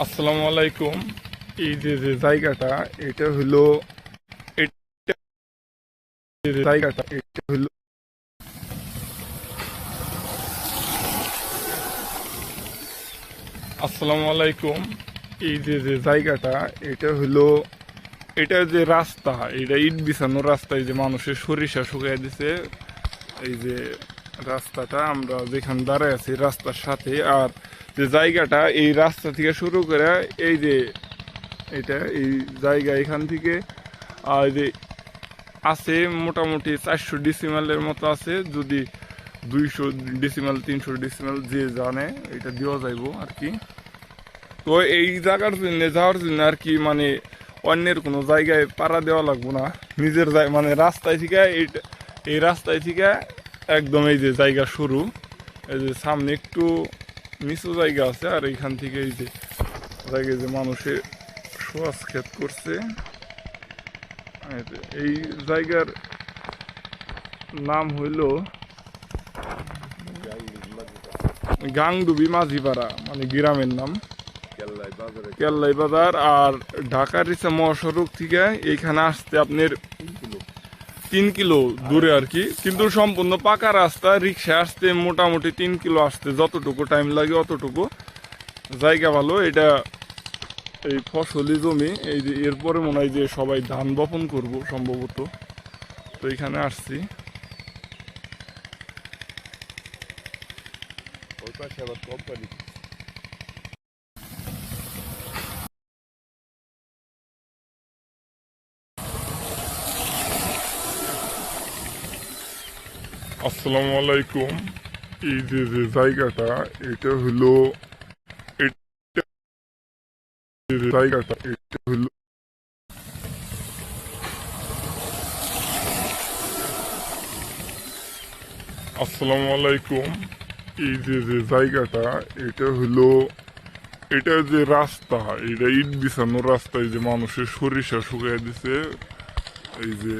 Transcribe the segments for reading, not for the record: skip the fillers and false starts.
আসসালামু আলাইকুম। এই যে জায়গাটা, এটা হলো এটা যে জায়গাটা এটা হলো আসসালামু আলাইকুম। এই যে জায়গাটা, এটা হলো এটা যে রাস্তা, এটা ইট বিছানো রাস্তা। এই যে মানুষের সরিষা শুকিয়ে দিছে, এই যে রাস্তাটা আমরা যেখানে দাঁড়ায় আছি রাস্তার সাথে। আর যে জায়গাটা, এই রাস্তা থেকে শুরু করে এই যে এটা এই জায়গা, এখান থেকে আর যে আছে মোটামুটি 400 ডিসিমেলের মতো আছে। যদি 200 ডিসিমেল 300 ডিসিমেল যে জানে এটা দেওয়া যাইব আর কি। তো এই জায়গার জন্য যাওয়ার জন্য আর কি, মানে অন্যের কোনো জায়গায় পাড়া দেওয়া লাগবো না। নিজের মানে রাস্তায় থেকে এই রাস্তায় থেকে একদম এই যে জায়গা শুরু। এই যে সামনে একটু নিচু জায়গা আছে, আর এইখান থেকে এই যে জায়গায় যে মানুষে শোয়াস ক্ষেত করছে। এই জায়গার নাম হইল গাংডুবি মাঝিপাড়া, মানে গ্রামের নাম কেল্লাই বাজার। আর ঢাকার রিচা মহাসড়ক থেকে এইখানে আসতে আপনার 3 কিলো দূরে আর কি, কিন্তু সম্পূর্ণ পাকা রাস্তা। রিক্সা আসতে মোটামুটি 3 কিলো আসতে যতটুকু টাইম লাগে অতটুকু। জায়গা ভালো। এটা এই ফসলি জমি। এই যে এরপরে মনে হয় যে সবাই ধান বপন করব সম্ভবত। তো এখানে আসছি। আসসালামু আলাইকুম। এই যে জায়গাটা, এটা হলো জায়গাটা এটা হলো আসসালামু আলাইকুম। এই যে জায়গাটা, এটা হলো এটা যে রাস্তা, এটা ইট বিছানো রাস্তা। এই যে মানুষের সরিষা শুকিয়ে দিছে, এই যে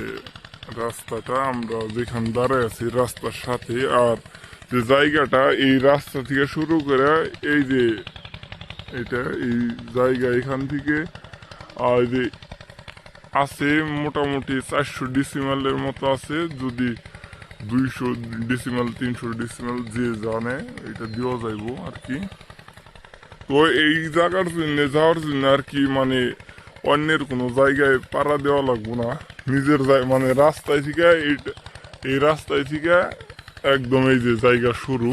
রাস্তাটা আমরা যেখানে দাঁড়ায় আছি রাস্তার সাথে। আর যে জায়গাটা, এই রাস্তা থেকে শুরু করে এই যে এটা এই জায়গা, এখান থেকে আর যে আছে মোটামুটি 400 ডিসিমেলের মতো আছে। যদি 200 ডিসিমেল 300 ডিসিমেল যে জানে এটা দেওয়া যাইব আর কি। তো এই জায়গার জন্য যাওয়ার জন্য আর কি, মানে অন্যের কোনো জায়গায় পাড়া দেওয়া লাগবো না। নিজের মানে রাস্তায় থেকে এই রাস্তায় থেকে একদম এই যে জায়গা শুরু।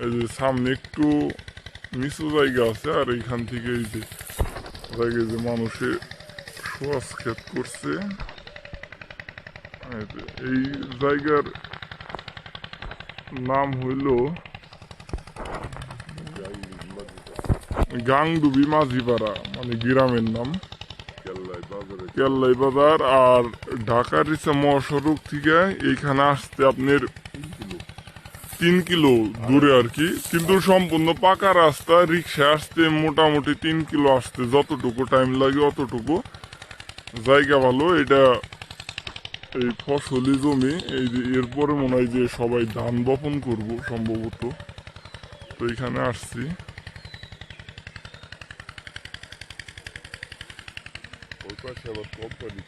এই যে সামনে একটু নিচু জায়গা আছে, আর এইখান থেকে এই যে জায়গায় যে মানুষে শোয়াস ক্ষেত করছে। এই জায়গার নাম হইল গাংডুবি মাঝিপাড়া, মানে গ্রামের নাম কেল্লাই বাজার। আর ঢাকার রিচা মহাসড়ক থেকে এইখানে আসতে আপনার 3 কিলো দূরে আর কি, কিন্তু সম্পূর্ণ পাকা রাস্তা। রিক্সা আসতে মোটামুটি 3 কিলো আসতে যতটুকু টাইম লাগে অতটুকু। জায়গা ভালো। এটা এই ফসলি জমি। এই যে এরপরে মনে হয় যে সবাই ধান বপন করব সম্ভবত। তো এখানে আসছি। ওই পাশে আবার কোম্পানি।